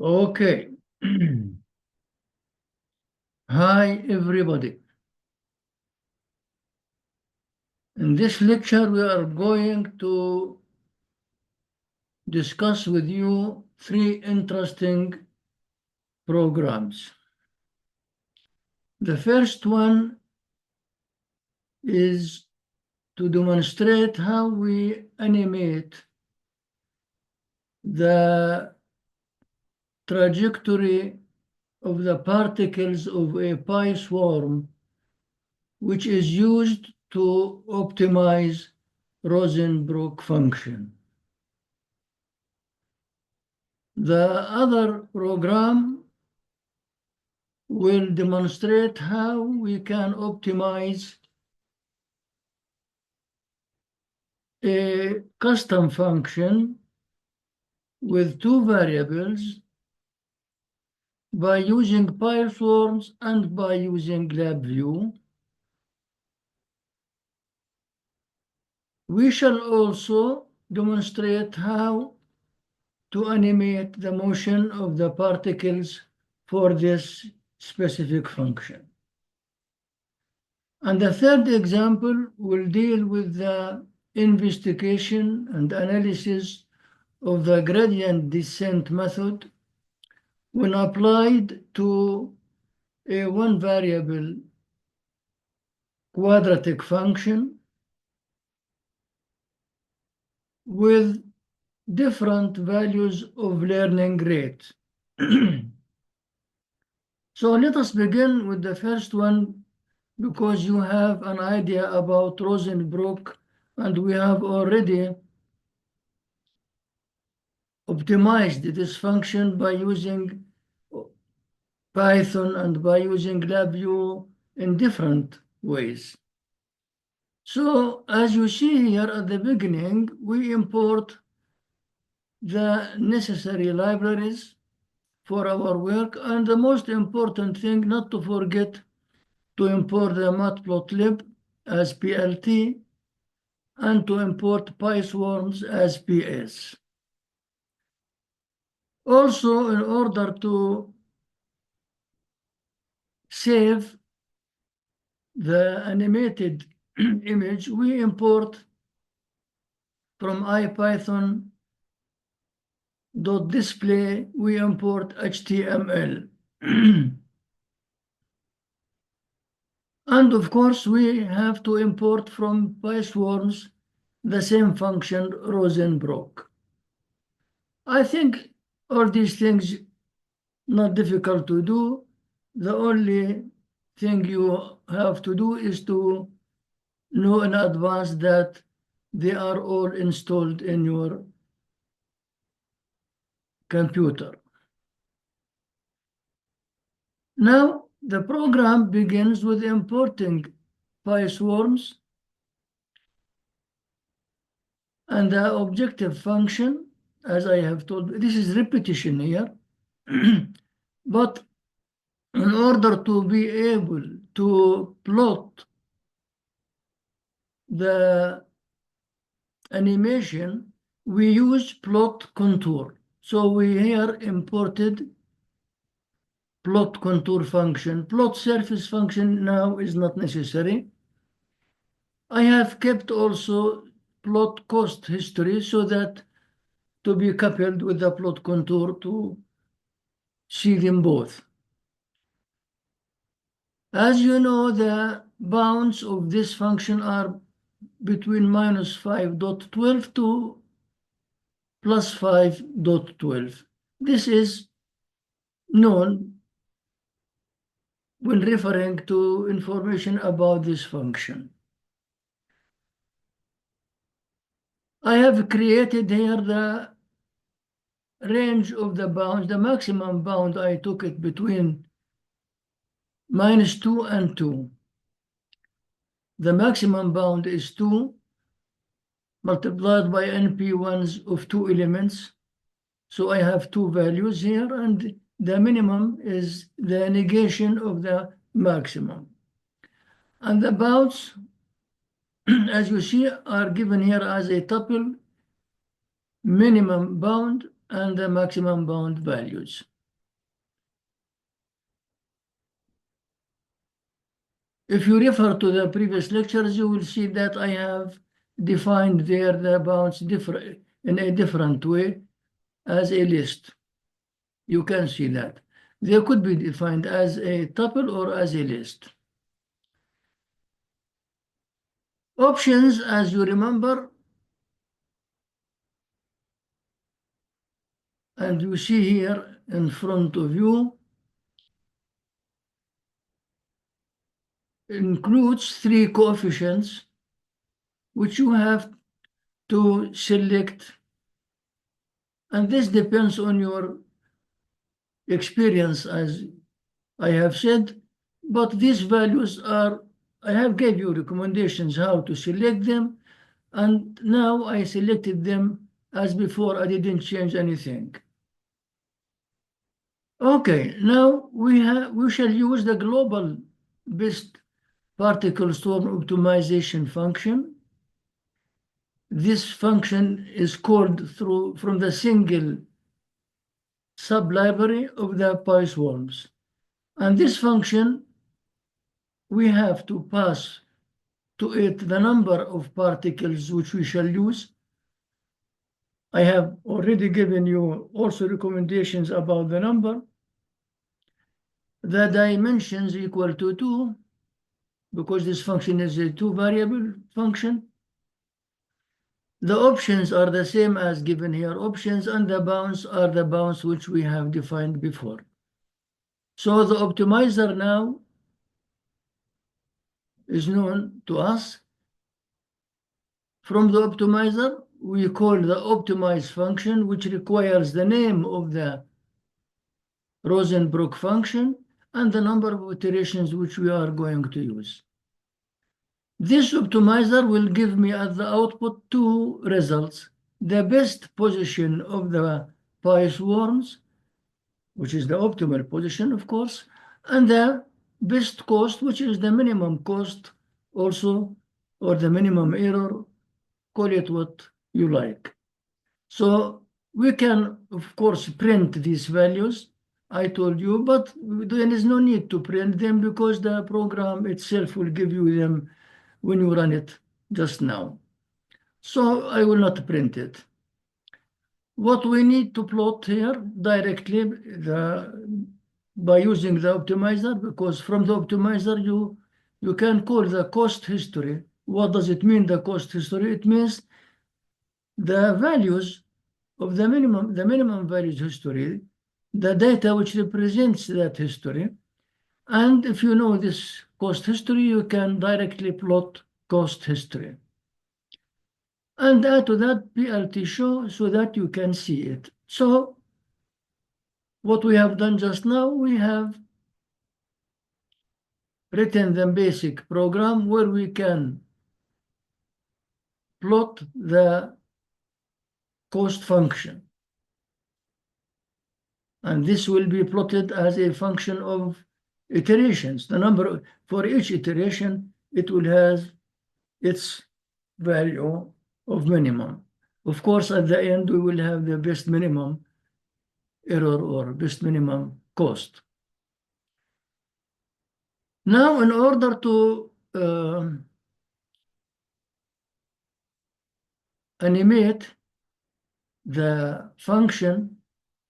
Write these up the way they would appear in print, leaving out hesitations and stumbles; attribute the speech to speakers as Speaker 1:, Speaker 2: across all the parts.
Speaker 1: Okay. Hi, everybody. In this lecture, we are going to discuss with you three interesting programs. The first one is to demonstrate how we animate the trajectory of the particles of a pyswarm, which is used to optimize Rosenbrock function. The other program will demonstrate how we can optimize a custom function with two variables by using pyswarms and by using LabVIEW. We shall also demonstrate how to animate the motion of the particles for this specific function. And the third example will deal with the investigation and analysis of the gradient descent method when applied to a one variable quadratic function with different values of learning rate. So let us begin with the first one, because you have an idea about Rosenbrock, and we have already optimized this function by using Python and by using LabVIEW in different ways. So as you see here at the beginning, we import the necessary libraries for our work, and the most important thing not to forget to import the matplotlib as PLT and to import pyswarms as PS. Also, in order to save the animated image, we import from ipython.display, we import HTML. And of course, we have to import from pyswarms the same function, Rosenbrock. I think all these things not difficult to do. The only thing you have to do is to know in advance that they are all installed in your computer. Now, the program begins with importing pyswarms and the objective function, as I have told, this is repetition here. But in order to be able to plot the animation, we use plot contour. So we here imported plot contour function. Plot surface function now is not necessary. I have kept also plot cost history so that to be coupled with the plot contour to see them both. As you know, the bounds of this function are between -5.12 to +5.12. This is known when referring to information about this function. I have created here the range of the bounds. The maximum bound, I took it between -2 and 2. The maximum bound is 2 multiplied by NP1s of 2 elements. So I have two values here, and the minimum is the negation of the maximum. And the bounds, as you see, are given here as a tuple, minimum bound and the maximum bound values. If you refer to the previous lectures, you will see that I have defined there the bounds in a different way as a list. You can see that. They could be defined as a tuple or as a list. Options, as you remember, and you see here in front of you, includes three coefficients which you have to select, and this depends on your experience, as I have said, but these values are, I have gave you recommendations how to select them, and now I selected them as before. I didn't change anything. Okay, now we shall use the global best particle storm optimization function. This function is called from the single sublibrary of the pyswarms. And this function, we have to pass to it the number of particles which we shall use. I have already given you also recommendations about the number. The dimensions equal to 2, because this function is a two-variable function. The options are the same as given here, options, and the bounds are the bounds which we have defined before. So the optimizer now is known to us. From the optimizer, we call the optimize function, which requires the name of the Rosenbrock function and the number of iterations which we are going to use. This optimizer will give me at the output two results: the best position of the pyswarms, which is the optimal position, of course, and the best cost, which is the minimum cost also, or the minimum error, call it what you like. So we can, of course, print these values, I told you, but there is no need to print them because the program itself will give you them when you run it just now. So I will not print it. What we need to plot here directly by using the optimizer, because from the optimizer you can call the cost history. What does it mean, the cost history? It means the values of the minimum values history, the data which represents that history. And if you know this cost history, you can directly plot cost history. And add to that PLT show so that you can see it. So what we have done just now, we have written the basic program where we can plot the cost function. And this will be plotted as a function of iterations. The number for each iteration, it will have its value of minimum. Of course, at the end, we will have the best minimum error or best minimum cost. Now, in order to animate the function,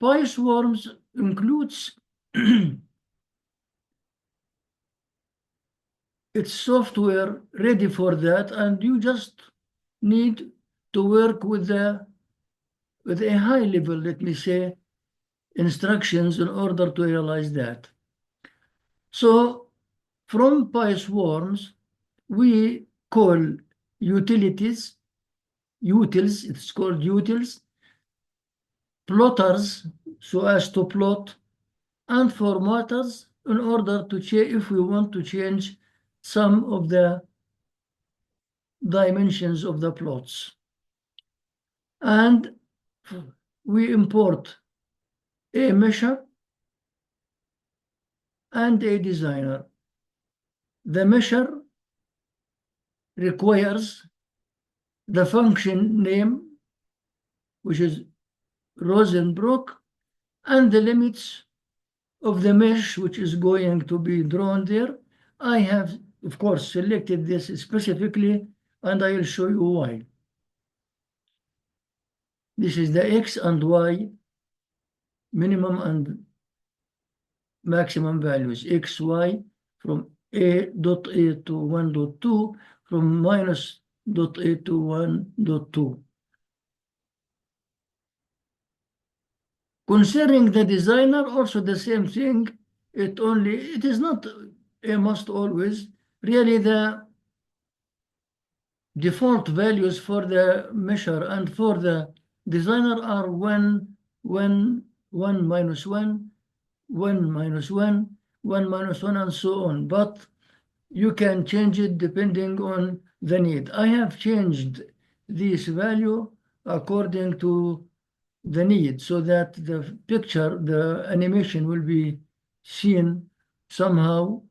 Speaker 1: pyswarms includes its software ready for that, and you just need to work with a high level, let me say, instructions in order to realize that. So from pyswarms, we call utils, it's called utils, plotters, so as to plot, and formatters in order to change, if we want to change some of the dimensions of the plots. And we import a mesher and a designer. The mesher requires the function name, which is Rosenbrock, and the limits of the mesh which is going to be drawn there. I have of course, selected this specifically, and I will show you why. This is the X and Y minimum and maximum values, X, Y, from A to 1.2, from minus dot A to 1.2. Concerning the designer, also the same thing. It is not a must always. Really, the default values for the measure and for the designer are 1, 1, 1 minus 1, 1 minus 1, 1 minus 1, and so on. But you can change it depending on the need. I have changed this value according to the need so that the picture, the animation will be seen somehow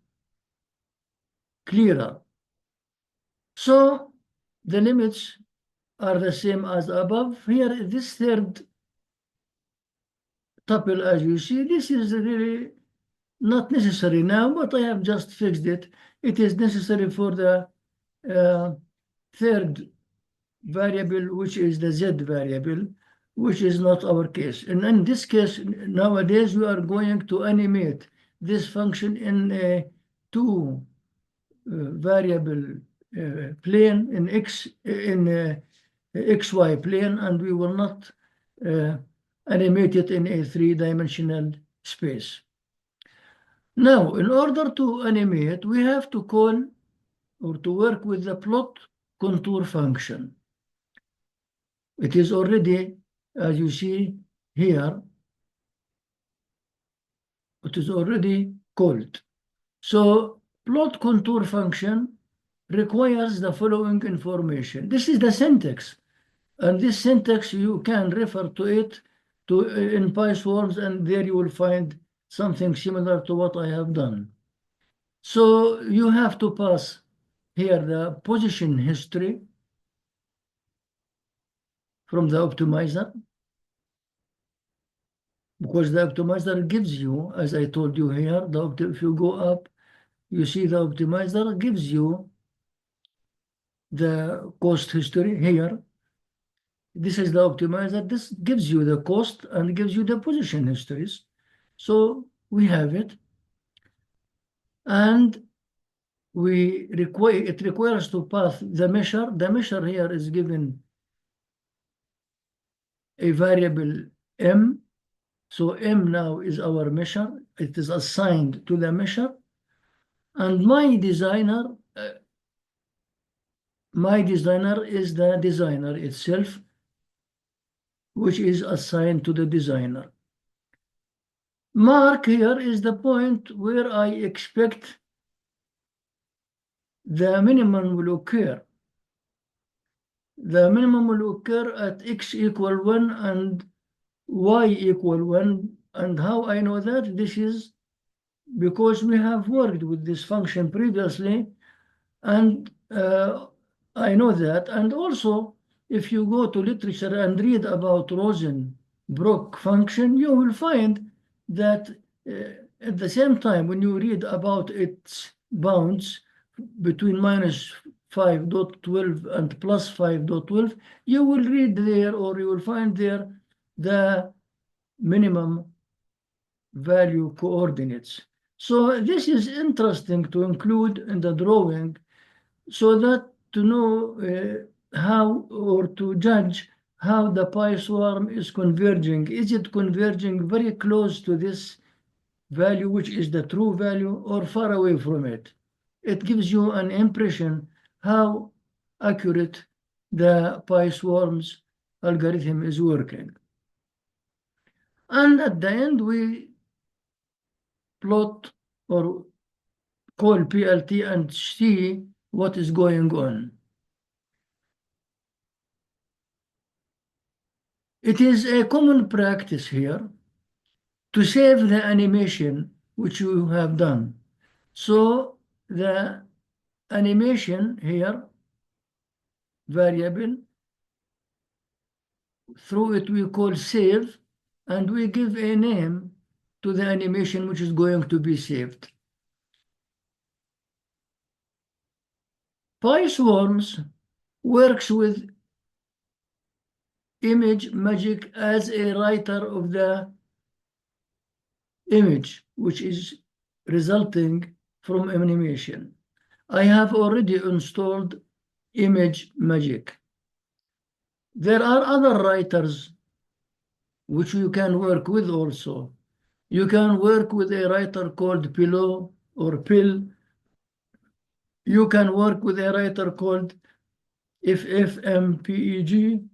Speaker 1: clearer. So the limits are the same as above. Here, this third tuple, as you see, this is really not necessary now, but I have just fixed it. It is necessary for the third variable, which is the Z variable, which is not our case. And in this case, nowadays, we are going to animate this function in a two variable plane, in XY plane, and we will not animate it in a three-dimensional space. Now, in order to animate, we have to call or to work with the plot contour function. It is already, as you see here, it is already called. So plot contour function requires the following information. This is the syntax. And this syntax, you can refer to it in pyswarms, and there you will find something similar to what I have done. So you have to pass here the position history from the optimizer, because the optimizer gives you, as I told you here, if you go up, you see the optimizer gives you the cost history here. This is the optimizer. This gives you the cost and gives you the position histories. So we have it. And it requires to pass the measure. The measure here is given a variable M. So M now is our measure. It is assigned to the measure. And my designer is the designer itself, which is assigned to the designer. Mark here is the point where I expect the minimum will occur. The minimum will occur at X equal 1 and Y equal 1. And how I know that? This is because we have worked with this function previously, and I know that. And also, if you go to literature and read about Rosenbrock function, you will find that at the same time, when you read about its bounds between minus 5.12 and plus 5.12, you will read there, or you will find there, the minimum value coordinates. So this is interesting to include in the drawing, so that to know how, or to judge how the pyswarm is converging. Is it converging very close to this value, which is the true value, or far away from it? It gives you an impression how accurate the pyswarm's algorithm is working. And at the end, we plot or call PLT and see what is going on. It is a common practice here to save the animation which you have done. So the animation here variable, through it we call save, and we give a name to the animation which is going to be saved. pyswarms works with image magic as a writer of the image, which is resulting from animation. I have already installed image magic. There are other writers which you can work with also. You can work with a writer called Pillow or Pill. You can work with a writer called FFmpeg.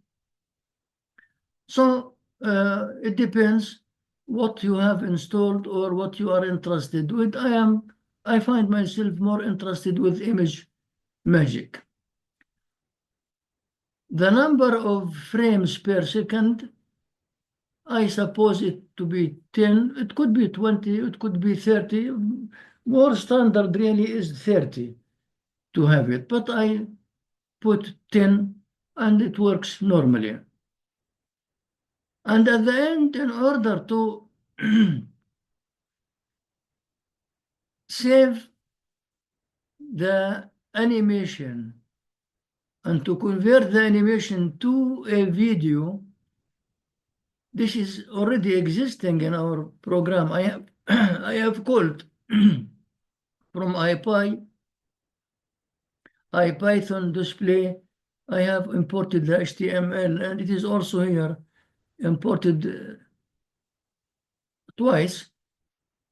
Speaker 1: So it depends what you have installed or what you are interested with. I find myself more interested with image magic. The number of frames per second, I suppose it to be 10, it could be 20, it could be 30. More standard really is 30 to have it, but I put 10 and it works normally. And at the end, in order to save the animation and to convert the animation to a video, this is already existing in our program. I have called from IPython display. I have imported the HTML, and it is also here imported twice.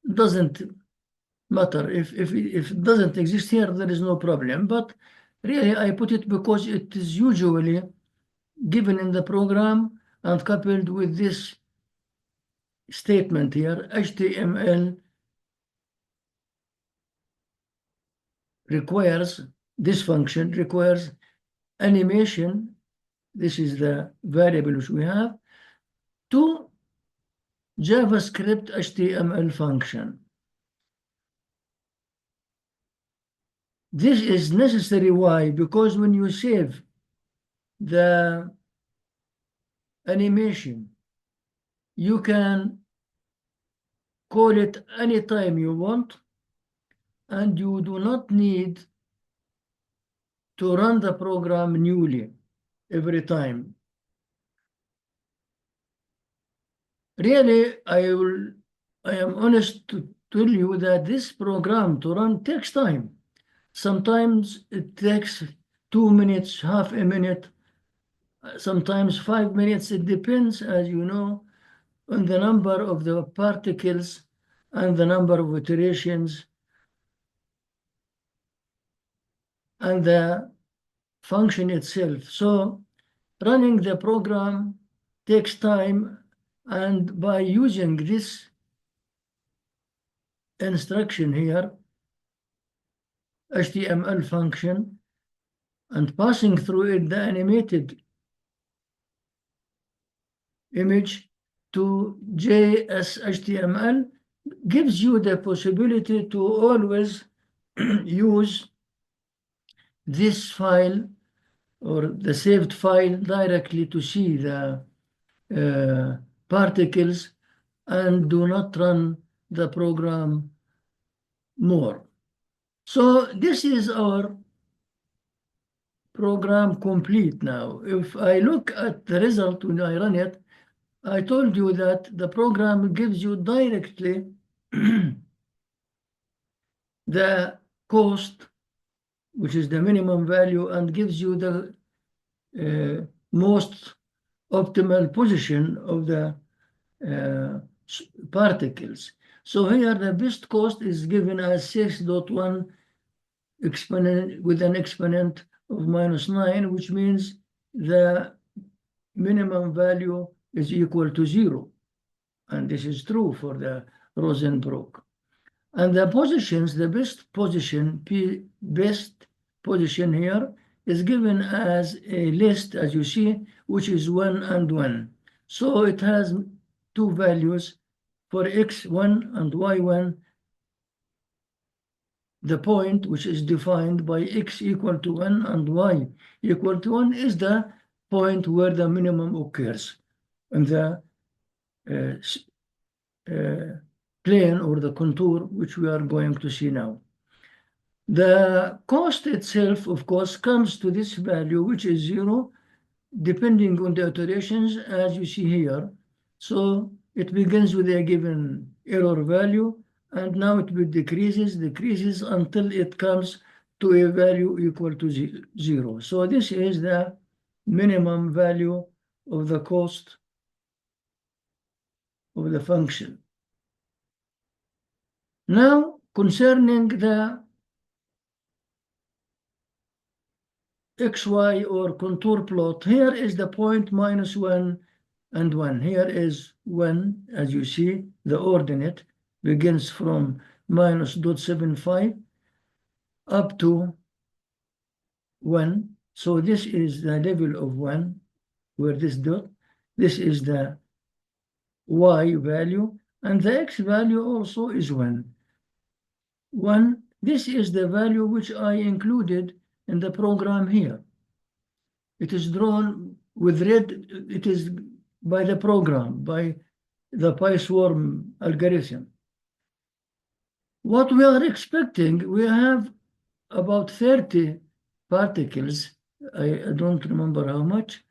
Speaker 1: It doesn't matter if it doesn't exist here, there is no problem. But really, I put it because it is usually given in the program and coupled with this statement here, HTML requires, this function requires animation, this is the variable which we have, to JavaScript HTML function. This is necessary. Why? Because when you save the animation, you can call it anytime you want, and you do not need to run the program newly every time. Really, I am honest to tell you that this program to run takes time. Sometimes it takes 2 minutes, half a minute, sometimes 5 minutes. It depends, as you know, on the number of the particles and the number of iterations and the function itself. So running the program takes time, and by using this instruction here, HTML function, and passing through it the animated image to JS-HTML, gives you the possibility to always use this file or the saved file directly to see the particles and do not run the program more. So this is our program complete now. If I look at the result when I run it, I told you that the program gives you directly the cost, which is the minimum value, and gives you the most optimal position of the particles. So here the best cost is given as 6.1 exponent with an exponent of -9, which means the minimum value is equal to 0. And this is true for the Rosenbrock. And the positions, the best position, best position here is given as a list, as you see, which is 1 and 1. So it has two values for x1 and y1. The point which is defined by x equal to 1 and y equal to 1 is the point where the minimum occurs in the plane or the contour which we are going to see now. The cost itself, of course, comes to this value, which is 0, depending on the iterations, as you see here. So it begins with a given error value, and now it decreases until it comes to a value equal to 0. So this is the minimum value of the cost of the function. Now, concerning the xy or contour plot, here is the point -1 and 1. Here is 1, as you see, the ordinate begins from -0.75 up to 1. So this is the level of 1, where this dot, this is the y value, and the x value also is 1. 1, this is the value which I included in the program here. It is drawn with red, it is by the program, by the pyswarm algorithm. What we are expecting, we have about 30 particles. I don't remember how much.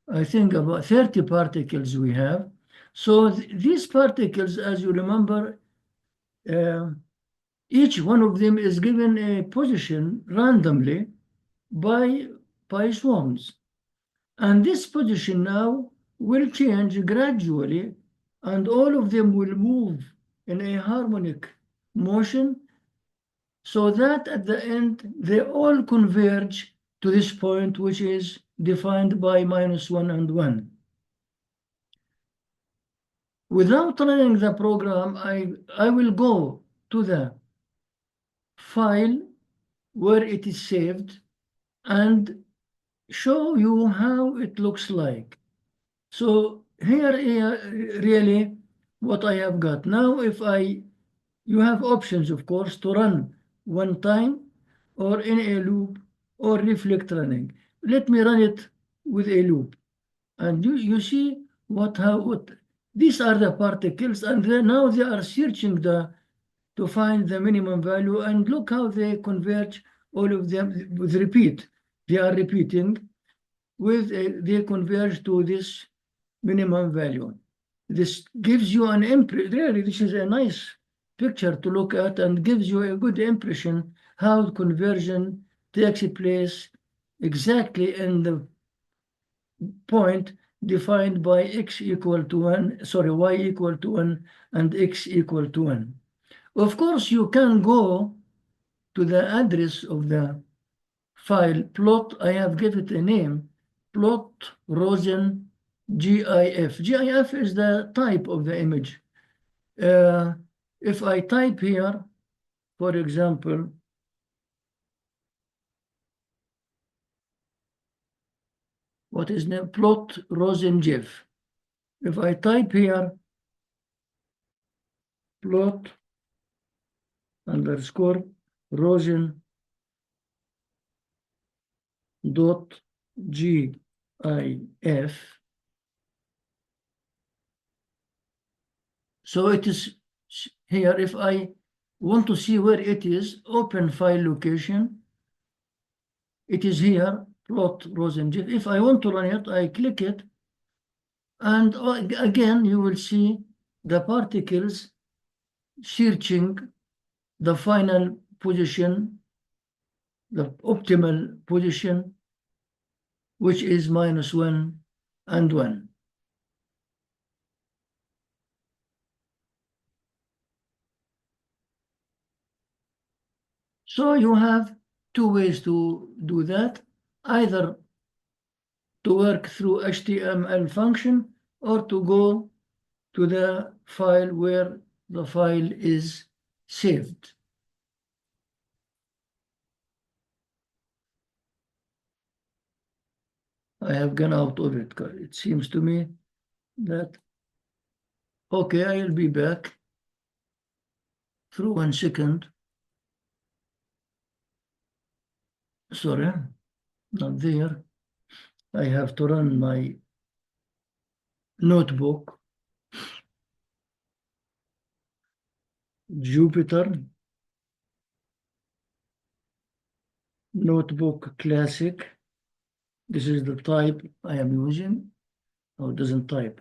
Speaker 1: I think about 30 particles we have. So these particles, as you remember, each one of them is given a position randomly by pyswarms. And this position now will change gradually, and all of them will move in a harmonic motion, so that at the end they all converge to this point, which is defined by -1 and 1. Without running the program, I will go to the file where it is saved and show you how it looks like. So here really what I have got. Now you have options, of course, to run one time or in a loop or reflect running. Let me run it with a loop. And you see what these are the particles, and now they are searching to find the minimum value, and look how they converge, all of them with repeat. They are repeating they converge to this minimum value. This gives you an impression, really, this is a nice picture to look at and gives you a good impression how conversion takes place exactly in the point defined by x equal to 1, sorry, y equal to 1 and x equal to 1. Of course, you can go to the address of the file plot. I have given it a name, plot Rosen GIF. GIF is the type of the image. If I type here, for example, what is the plot Rosen GIF? If I type here, plot underscore Rosen dot GIF, so it is here. If I want to see where it is, open file location. It is here, plot Rosenbrock. If I want to run it, I click it. And again, you will see the particles searching the final position, the optimal position, which is -1 and 1. So you have two ways to do that, either to work through HTML function or to go to the file where the file is saved. I have gone out of it. It seems to me that, okay, I'll be back through 1 second. Sorry, not there. I have to run my notebook. Jupyter. notebook classic. This is the type I am using. Oh, it doesn't type.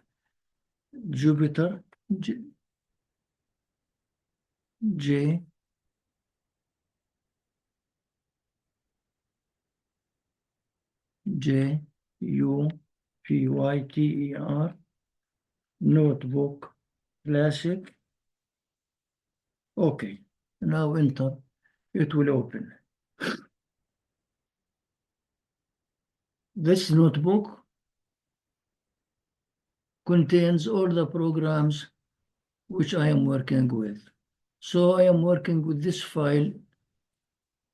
Speaker 1: Jupyter, J, J, U, P, Y, T, E, R, notebook, classic. Okay, now enter. It will open. This notebook contains all the programs which I am working with. So I am working with this file.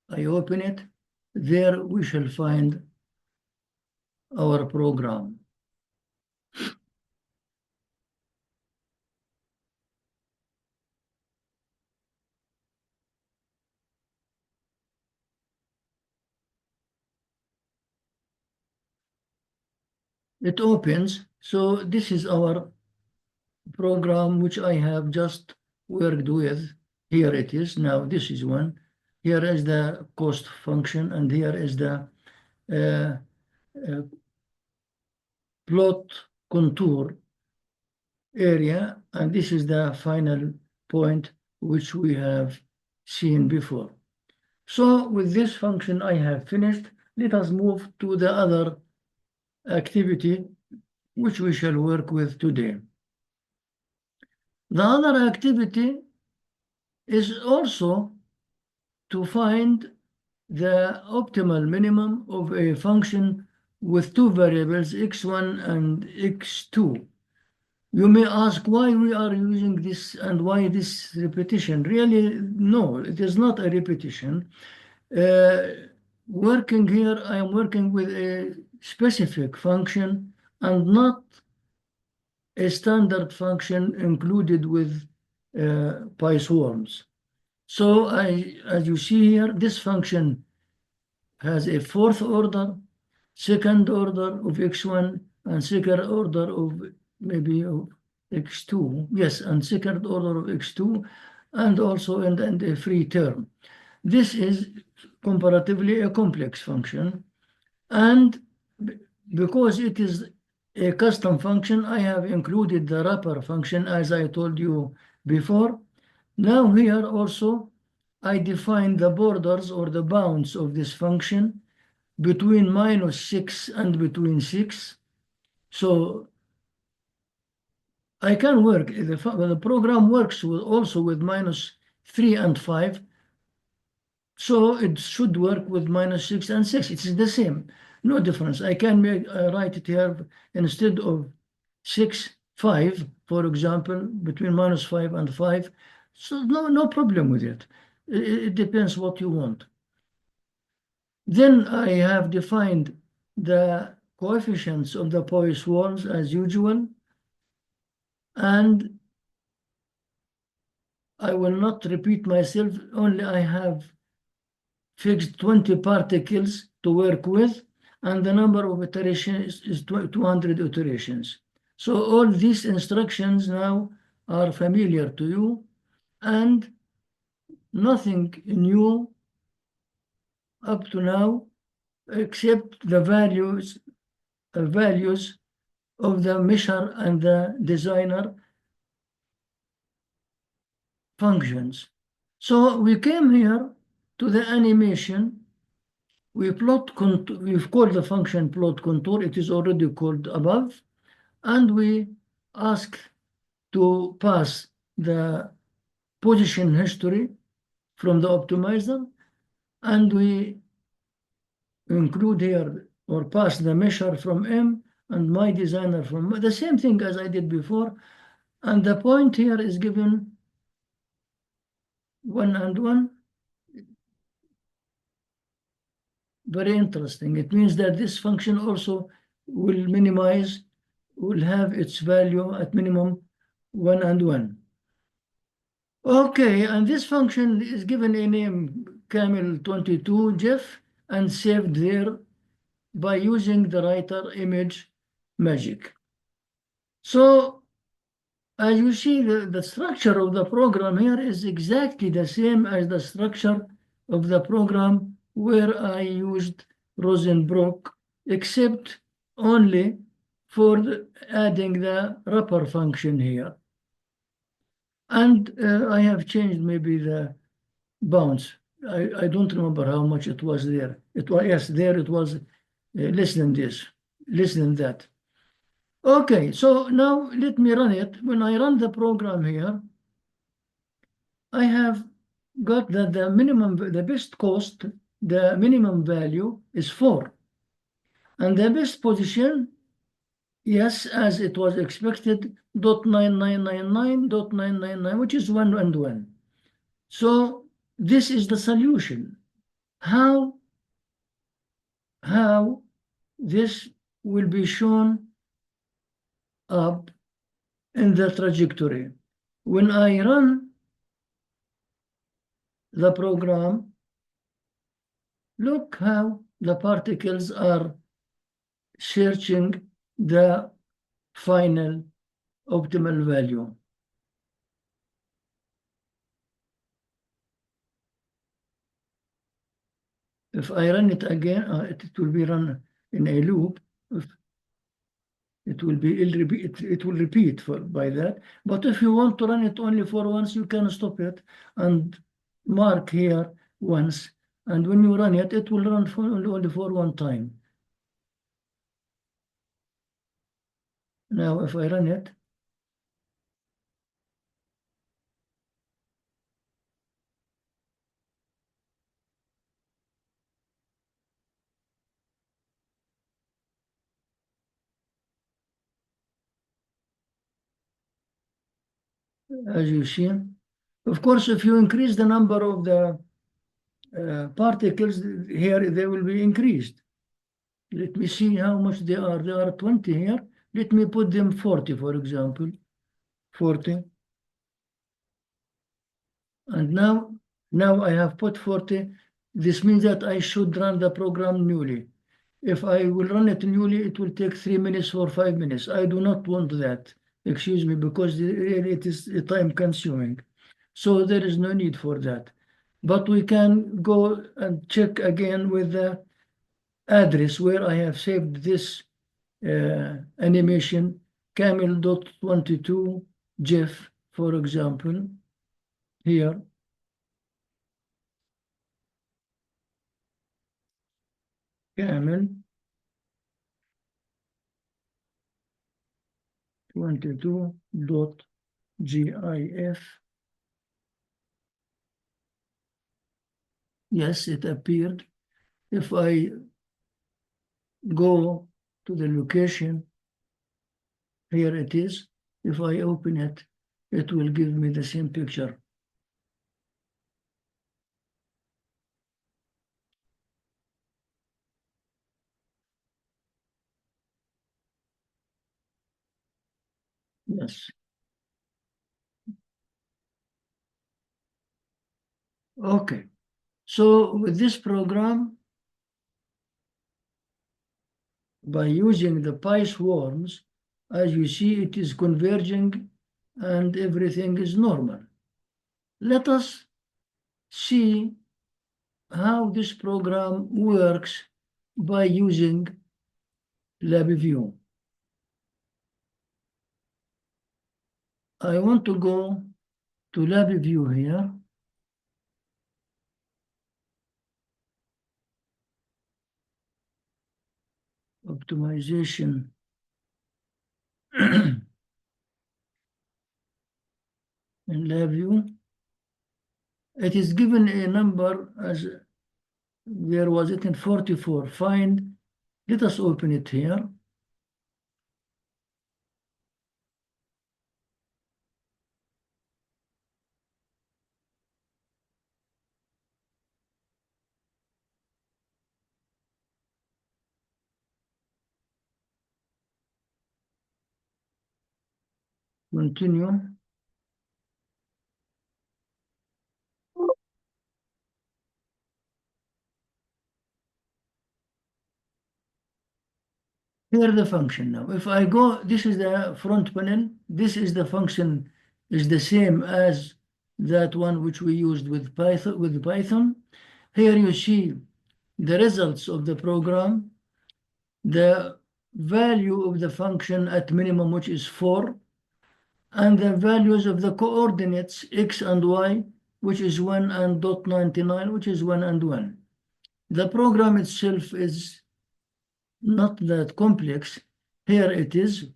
Speaker 1: I open it. There we shall find our program. It opens. So this is our program which I have just worked with. Here it is. Now this is one. Here is the cost function, and here is the plot contour area, and this is the final point which we have seen before. So with this function I have finished. Let us move to the other activity which we shall work with today. The other activity is also to find the optimal minimum of a function with two variables, x1 and x2. You may ask why we are using this and why this repetition. Really, no, it is not a repetition. Working here, I am working with a specific function and not a standard function included with pyswarms. So as you see here, this function has a fourth order, second order of x1, and second order of maybe of x2. Yes, and second order of x2, and also and a free term. This is comparatively a complex function, and because it is a custom function, I have included the wrapper function as I told you before. Now here also I define the borders or the bounds of this function between -6 and between 6. So I can work, the program works also with -3 and 5. So it should work with -6 and 6. It's the same, no difference. I can write it here instead of 6, 5, for example, between -5 and 5. So no problem with it. It depends what you want. Then I have defined the coefficients of the pyswarms as usual, and I will not repeat myself, only I have fixed 20 particles to work with, and the number of iterations is 200 iterations. So all these instructions now are familiar to you, and nothing new up to now except the values of the measure and the designer functions. So we came here to the animation. We've called the function plot contour. It is already called above. And we ask to pass the position history from the optimizer. And we include here or pass the measure from M and my designer from the same thing as I did before. And the point here is given 1 and 1. Very interesting. It means that this function also will minimize, will have its value at minimum 1 and 1. Okay, and this function is given a name camel22 Jeff and saved there by using the writer image magic. So as you see, the structure of the program here is exactly the same as the structure of the program where I used Rosenbrock, except only for adding the wrapper function here. And I have changed maybe the bounds. I don't remember how much it was there. It was, yes, there it was less than this, less than that. Okay, so now let me run it. When I run the program here, I have got that the minimum, the best cost, the minimum value is 4. And the best position, yes, as it was expected, .9999.999, which is 1 and 1. So this is the solution. How this will be shown up in the trajectory. When I run the program, look how the particles are searching the final optimal value. If I run it again, it will be run in a loop. It will repeat by that. But if you want to run it only for once, you can stop it and mark here once. And when you run it, it will run only for one time. Now, if I run it, as you see, of course, if you increase the number of the particles here, they will be increased. Let me see how much they are. There are 20 here. Let me put them 40, for example. 40. And now I have put 40. This means that I should run the program newly. If I will run it newly, it will take 3 minutes or 5 minutes. I do not want that. Excuse me, because really it is time consuming. So there is no need for that. But we can go and check again with the address where I have saved this animation, camel.22 GIF, for example, here. Camel 22.gif. Yes, it appeared. If I go to the location, here it is. If I open it, it will give me the same picture. Yes. Okay. So with this program, by using the pyswarms, as you see, it is converging and everything is normal. Let us see how this program works by using LabVIEW. I want to go to LabVIEW here. Optimization. In LabVIEW, it is given a number as where was it in 44. Find. Let us open it here. Continue. Here the function now. If I go, this is the front panel. This is the function, is the same as that one which we used with Python. Here you see the results of the program, the value of the function at minimum, which is 4, and the values of the coordinates x and y, which is 1 and dot 99, which is 1 and 1. The program itself is not that complex. Here it is.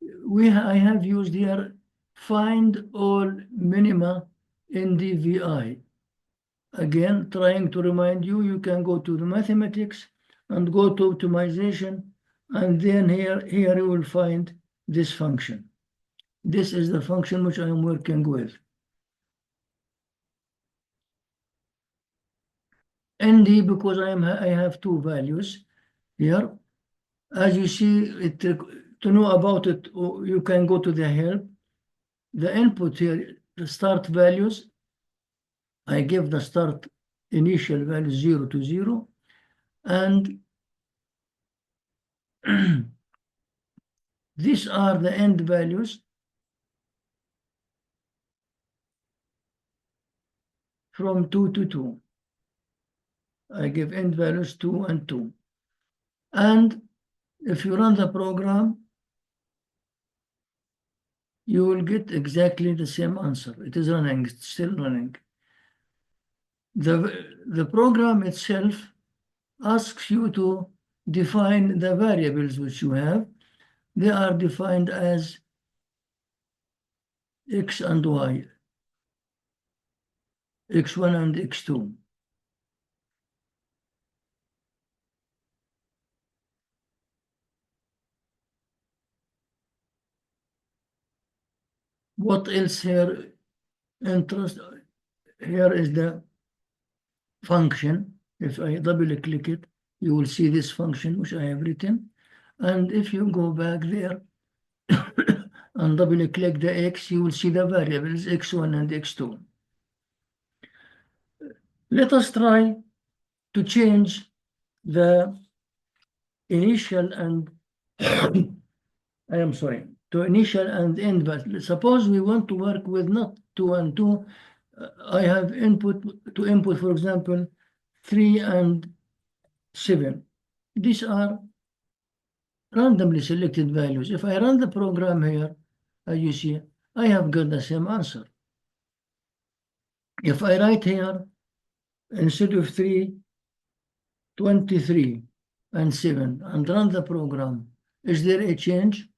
Speaker 1: I have used here find all minima in DVI. Again, trying to remind you, you can go to the mathematics and go to optimization, and then here you will find this function. This is the function which I am working with. ND, because I have two values here. As you see, to know about it, you can go to the help. The input here, the start values, I give the start initial value 0 to 0, and these are the end values from 2 to 2. I give end values 2 and 2. And if you run the program, you will get exactly the same answer. It is running, it's still running. The program itself asks you to define the variables which you have. They are defined as x and y, x1 and x2. What else here? Here is the function. If I double click it, you will see this function which I have written. And if you go back there and double click the x, you will see the variables x1 and x2. Let us try to change the initial and I am sorry, to initial and end value. Suppose we want to work with not 2 and 2. I have input, for example, 3 and 7. These are randomly selected values. If I run the program here, as you see, I have got the same answer. If I write here, instead of 3, 23 and 7, and run the program, is there a change?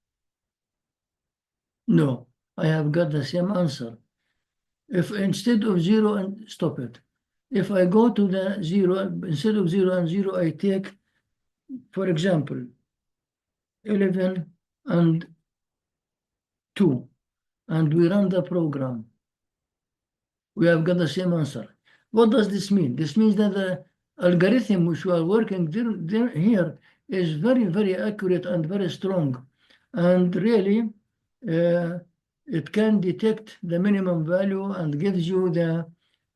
Speaker 1: No, I have got the same answer. If instead of 0 and stop it, if I go to the 0, instead of 0 and 0, I take, for example, 11 and 2, and we run the program, we have got the same answer. What does this mean? This means that the algorithm which we are working here is very, very accurate and very strong. And really, it can detect the minimum value and gives you the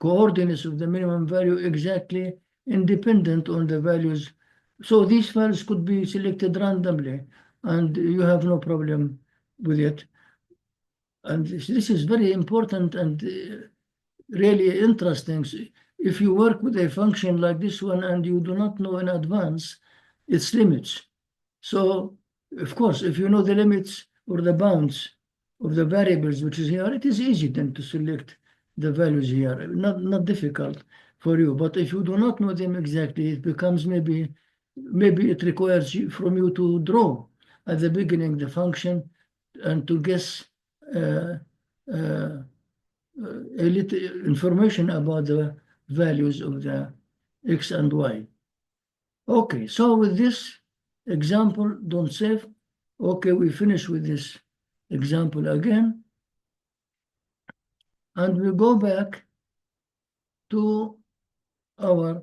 Speaker 1: coordinates of the minimum value exactly independent on the values. So these values could be selected randomly and you have no problem with it. And this is very important and really interesting. If you work with a function like this one and you do not know in advance its limits. So, of course, if you know the limits or the bounds of the variables which is here, it is easy then to select the values here, not difficult for you. But if you do not know them exactly, it becomes maybe it requires from you to draw at the beginning the function and to guess a little information about the values of the x and y. Okay, so with this example, don't save. Okay, we finish with this example again. And we go back to our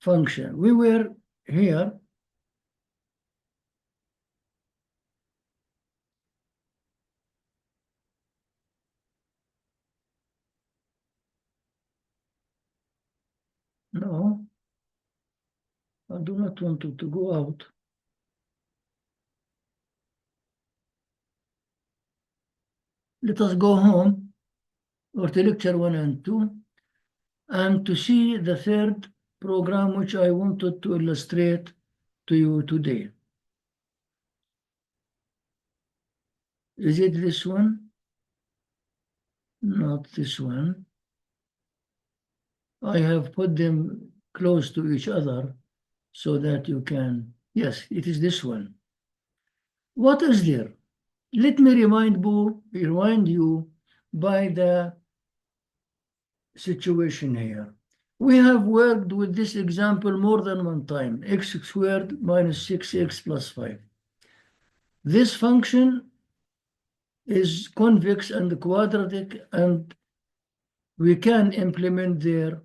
Speaker 1: function. We were here. No, I do not want to go out. Let us go home or to lecture 1 and 2 and to see the third program which I wanted to illustrate to you today. Is it this one? Not this one. I have put them close to each other so that you can, yes, it is this one. What is there? Let me remind you by the situation here. We have worked with this example more than one time, x squared minus 6x plus 5. This function is convex and quadratic, and we can implement there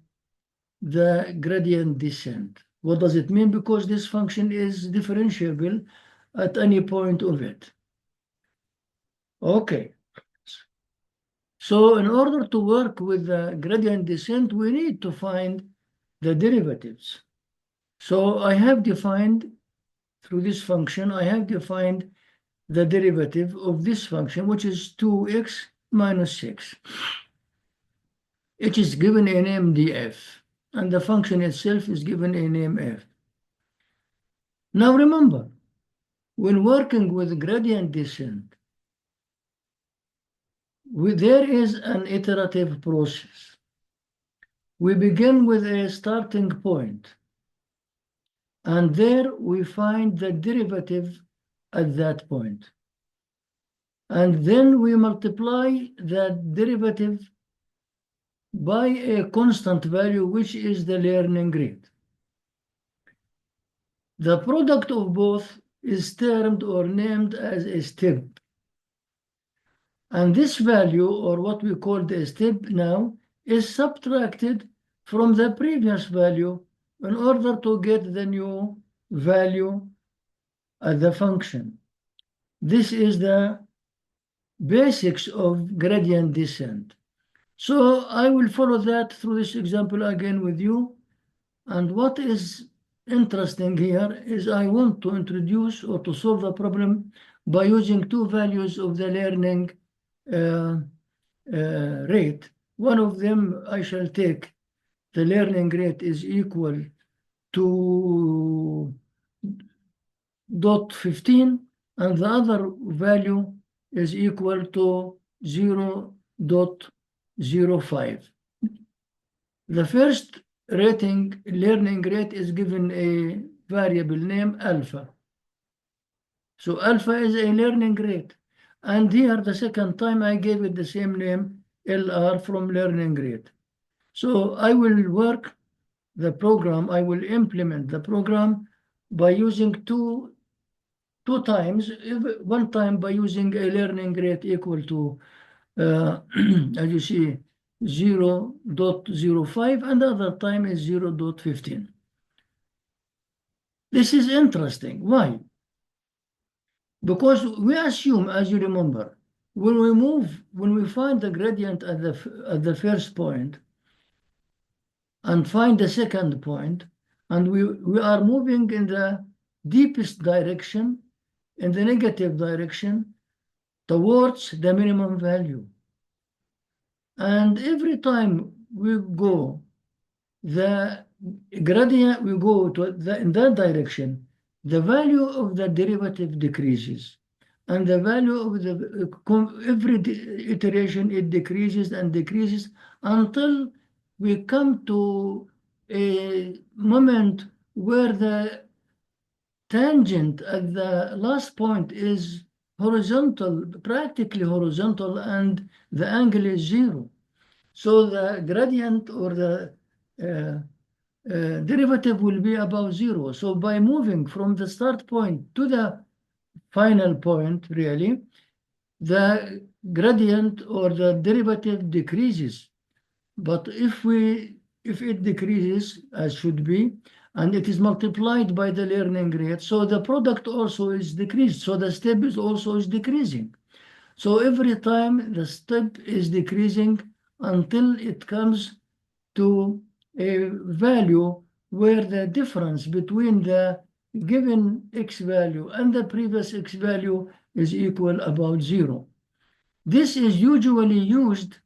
Speaker 1: the gradient descent. What does it mean? Because this function is differentiable at any point of it. Okay. So in order to work with the gradient descent, we need to find the derivatives. So I have defined, through this function, I have defined the derivative of this function, which is 2x minus 6. It is given a name df, and the function itself is given a name f. Now remember, when working with gradient descent, there is an iterative process. We begin with a starting point, and there we find the derivative at that point. And then we multiply that derivative by a constant value, which is the learning rate. The product of both is termed or named as a step. And this value, or what we call the step now, is subtracted from the previous value in order to get the new value at the function. This is the basics of gradient descent. So I will follow that through this example again with you. And what is interesting here is I want to introduce or to solve the problem by using two values of the learning rate. One of them I shall take, the learning rate is equal to 0.15, and the other value is equal to 0.05. The first learning rate is given a variable name alpha. So alpha is a learning rate. And here, the second time, I gave it the same name, LR, from learning rate. So I will work the program, I will implement the program by using two times, one time by using a learning rate equal to, as you see, 0.05, and the other time is 0.15. This is interesting. Why? Because we assume, as you remember, when we find the gradient at the first point and find the second point, and we are moving in the deepest direction, in the negative direction, towards the minimum value. And every time we go the gradient, we go to in that direction, the value of the derivative decreases, and the value of the every iteration, it decreases and decreases until we come to a moment where the tangent at the last point is horizontal, practically horizontal, and the angle is 0. So the gradient or the derivative will be above 0. So by moving from the start point to the final point, really, the gradient or the derivative decreases. But if it decreases, as should be, and it is multiplied by the learning rate, so the product also is decreased. So the step is also decreasing. So every time the step is decreasing until it comes to a value where the difference between the given x value and the previous x value is equal about 0. This is usually used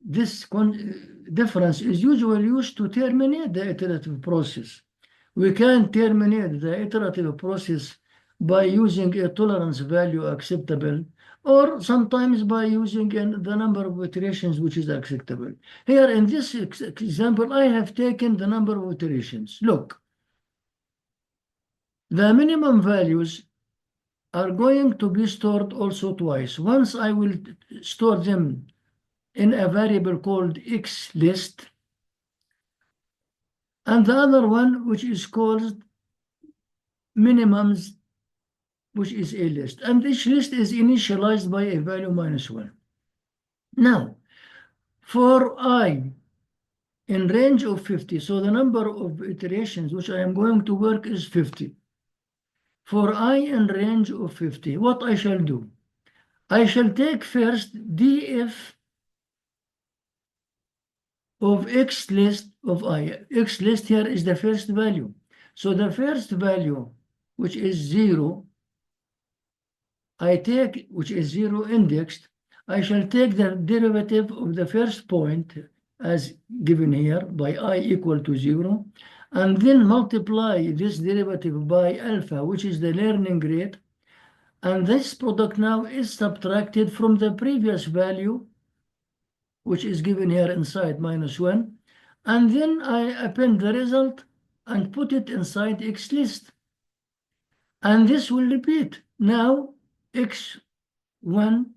Speaker 1: this difference is usually used to terminate the iterative process. We can terminate the iterative process by using a tolerance value acceptable, or sometimes by using the number of iterations which is acceptable. Here in this example, I have taken the number of iterations. Look, the minimum values are going to be stored also twice. Once I will store them in a variable called xList, and the other one which is called minimums, which is a list. And each list is initialized by a value -1. Now, for I in range of 50, so the number of iterations which I am going to work is 50. For I in range of 50, what I shall do? I shall take first df of x list of I. X list here is the first value. So the first value, which is 0, I take, which is 0 indexed, I shall take the derivative of the first point as given here by I equal to 0, and then multiply this derivative by alpha, which is the learning rate, and this product now is subtracted from the previous value, which is given here inside -1, and then I append the result and put it inside xList. And this will repeat. Now, x1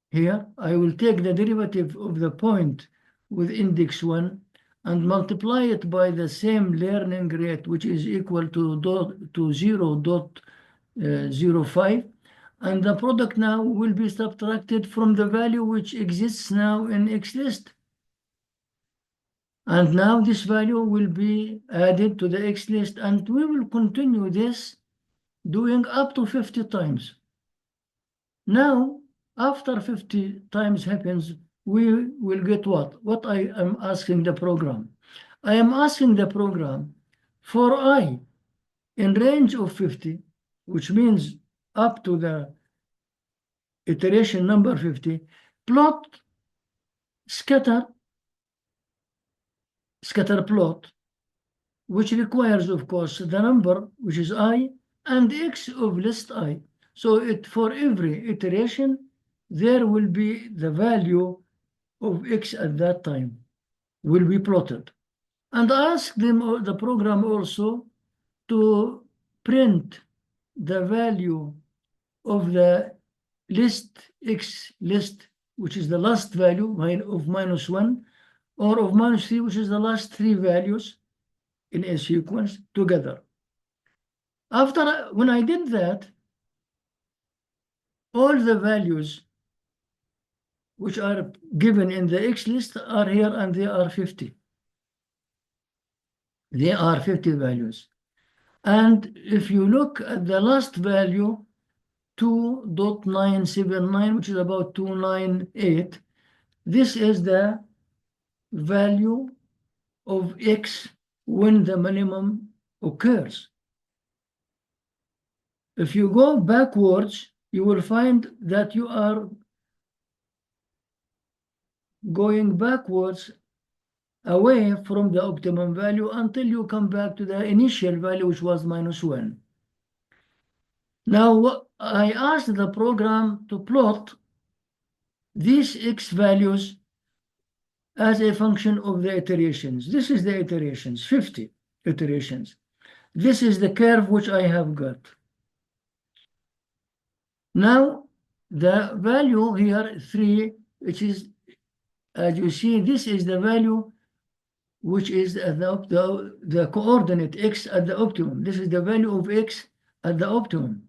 Speaker 1: here, I will take the derivative of the point with index 1 and multiply it by the same learning rate, which is equal to 0.05. And the product now will be subtracted from the value which exists now in xList. And now this value will be added to the xList, and we will continue this doing up to 50 times. Now, after 50 times happens, we will get what? What I am asking the program. I am asking the program for I in range of 50, which means up to the iteration number 50, plot scatter plot, which requires, of course, the number, which is I, and x of list I. So for every iteration, there will be the value of x at that time will be plotted. And ask them, the program also, to print the value of the list x list, which is the last value of -1, or of -3, which is the last 3 values in a sequence together. When I did that, all the values which are given in the X list are here, and they are 50. They are 50 values. And if you look at the last value, 2.979, which is about 298, this is the value of X when the minimum occurs. If you go backwards, you will find that you are going backwards away from the optimum value until you come back to the initial value, which was -1. Now, I asked the program to plot these X values as a function of the iterations. This is the iterations, 50 iterations. This is the curve which I have got. Now, the value here, 3, which is, as you see, this is the value which is the coordinate x at the optimum. This is the value of x at the optimum.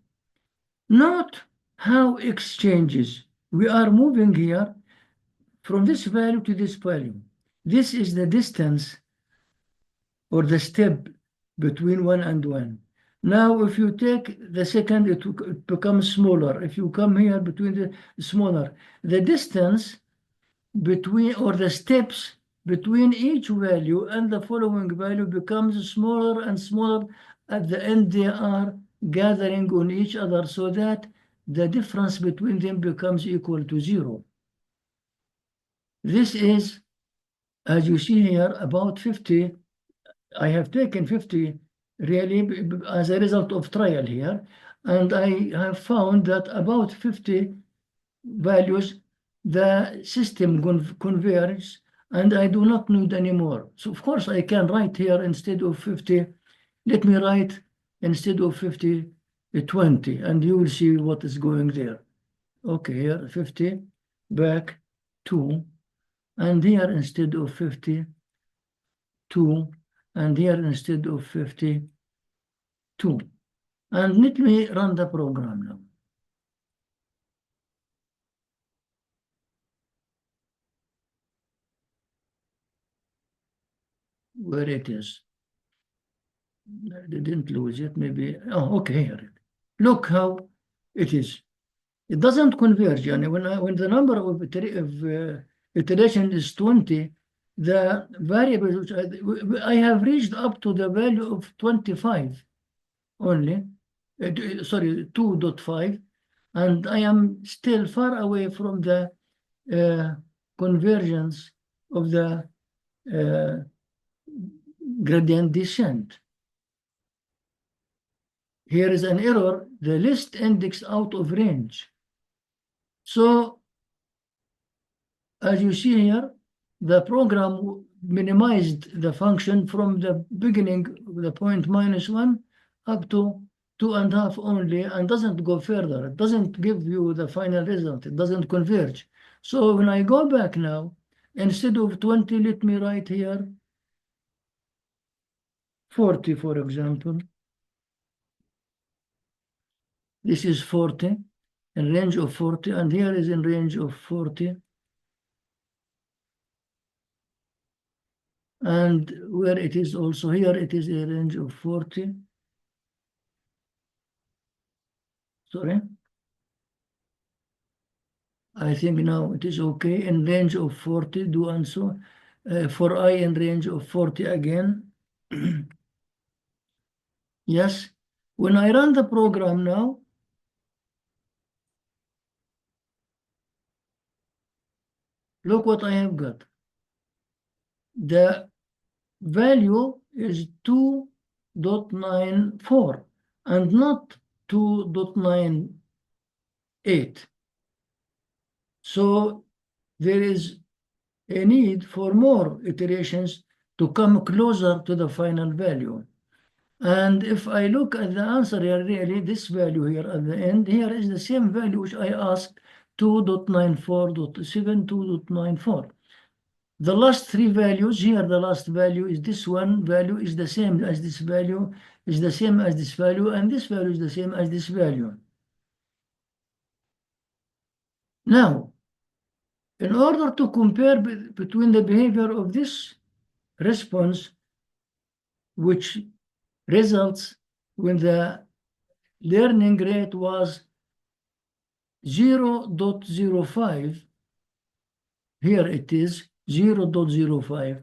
Speaker 1: Note how x changes. We are moving here from this value to this value. This is the distance or the step between 1 and 1. Now, if you take the second, it becomes smaller. If you come here between the smaller, the distance between, or the steps between each value and the following value becomes smaller and smaller. At the end, they are gathering on each other so that the difference between them becomes equal to 0. This is, as you see here, about 50. I have taken 50 really as a result of trial here, and I have found that about 50 values, the system converges, and I do not need any more. So of course I can write here instead of 50, let me write instead of 50, 20, and you will see what is going there. Okay, here 50, back 2, and here instead of 50, 2, and here instead of 50, 2. And let me run the program now. Where it is. I didn't lose it, maybe. Oh, okay, here. Look how it is. It doesn't converge. And when the number of iteration is 20, the variable which I have reached up to the value of 25 only, sorry, 2.5, and I am still far away from the convergence of the gradient descent. Here is an error, the list index out of range. So, as you see here, the program minimized the function from the beginning, the point -1, up to 2.5 only, and doesn't go further. It doesn't give you the final result. It doesn't converge. So when I go back now, instead of 20, let me write here 40, for example. This is 40, in range of 40, and here is in range of 40. And where it is also here, it is a range of 40. Sorry. I think now it is okay in range of 40, do and so. For I in range of 40 again. Yes. When I run the program now, look what I have got. The value is 2.94 and not 2.98. So there is a need for more iterations to come closer to the final value. And if I look at the answer here, really, this value here at the end, here is the same value which I asked, 2.94.7, 2.94. The last three values here, the last value is this one value is the same as this value, is the same as this value, and this value is the same as this value. Now, in order to compare between the behavior of this response, which results when the learning rate was 0.05, here it is 0.05.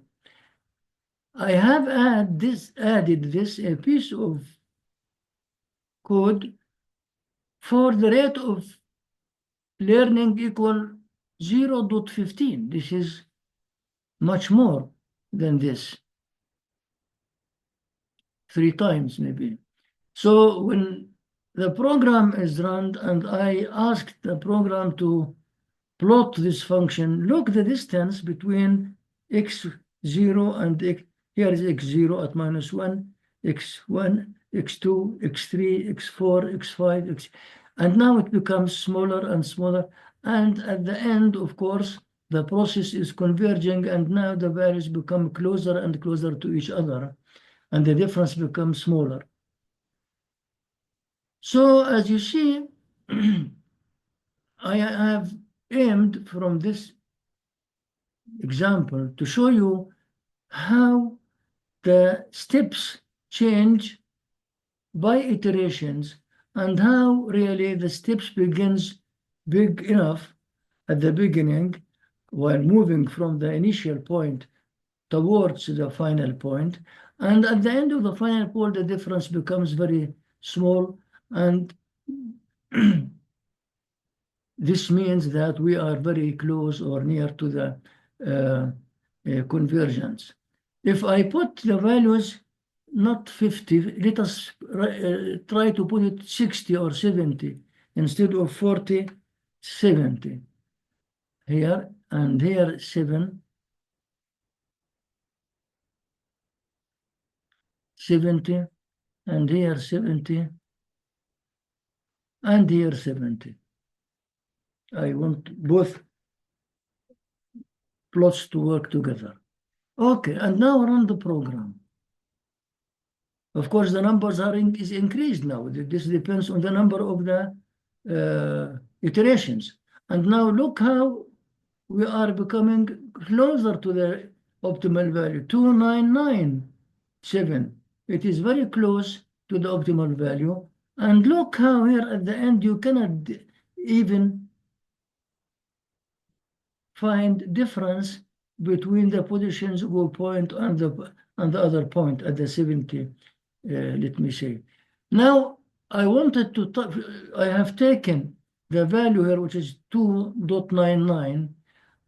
Speaker 1: I have added this a piece of code for the rate of learning equal 0.15. This is much more than this. 3 times maybe. So when the program is run and I asked the program to plot this function, look the distance between x0 and x, here is x0 at -1, x1, x2, x3, x4, x5, and now it becomes smaller and smaller. And at the end, of course, the process is converging, and now the values become closer and closer to each other, and the difference becomes smaller. So as you see, I have aimed from this example to show you how the steps change by iterations and how really the steps begins big enough at the beginning while moving from the initial point towards the final point. And at the end of the final point, the difference becomes very small. And this means that we are very close or near to the convergence. If I put the values not 50, let us try to put it 60 or 70 instead of 40, 70. Here and here 7, 70, and here 70, and here 70. I want both plots to work together. Okay, and now run the program. Of course, the numbers is increased now. This depends on the number of the iterations. And now look how we are becoming closer to the optimal value, 2997. It is very close to the optimal value. And look how here at the end you cannot even find difference between the positions of a point and the other point at the 70. Let me say. Now, I wanted to, I have taken the value here, which is 2.99,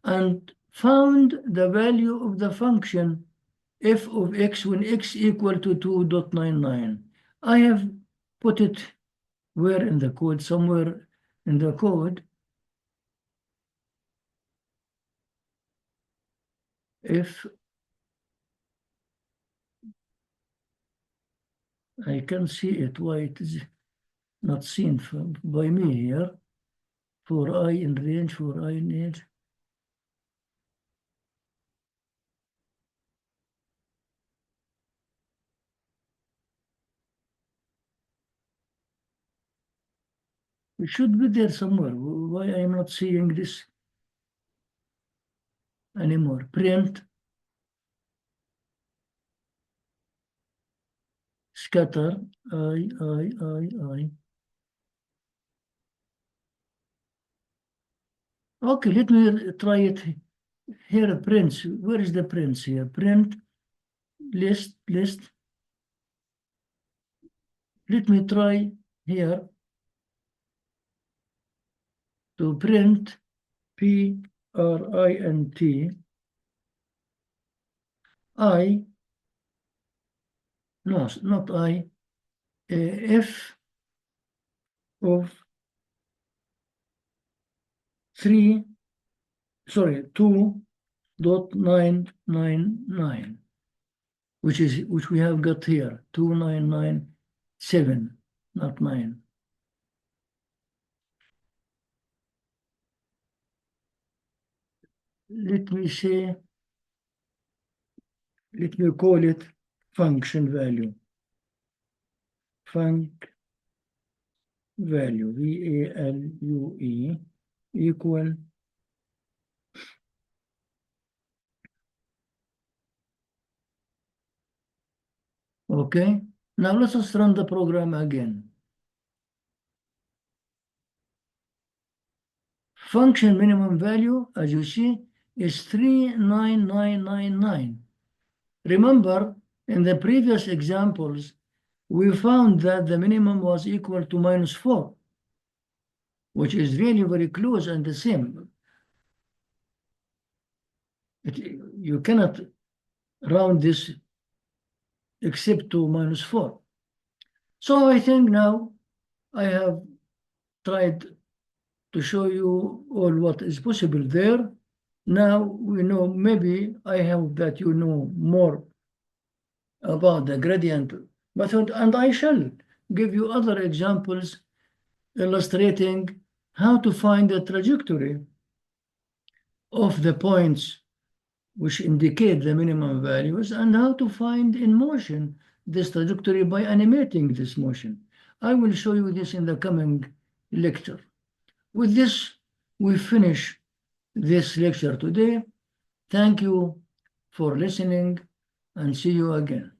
Speaker 1: and found the value of the function f of x when x equal to 2.99. I have put it where in the code, somewhere in the code. If I can see it, why it is not seen by me here. For I in range, for I in range. It should be there somewhere. Why I am not seeing this anymore? Print, scatter, I. Okay, let me try it here. Prints. Where is the prints here? Print, list. Let me try here to print print I, no, not I, f of 2.999, which we have got here, 2997, not 9. Let me call it function value. Func value, VALUE, equal okay. Now let us run the program again. Function minimum value, as you see, is 39999. Remember, in the previous examples, we found that the minimum was equal to -4, which is really very close and the same. You cannot round this except to -4. So I think now I have tried to show you all what is possible there. Now we know, maybe I hope that you know more about the gradient method, and I shall give you other examples illustrating how to find the trajectory of the points which indicate the minimum values, and how to find in motion this trajectory by animating this motion. I will show you this in the coming lecture. With this, we finish this lecture today. Thank you for listening, and see you again.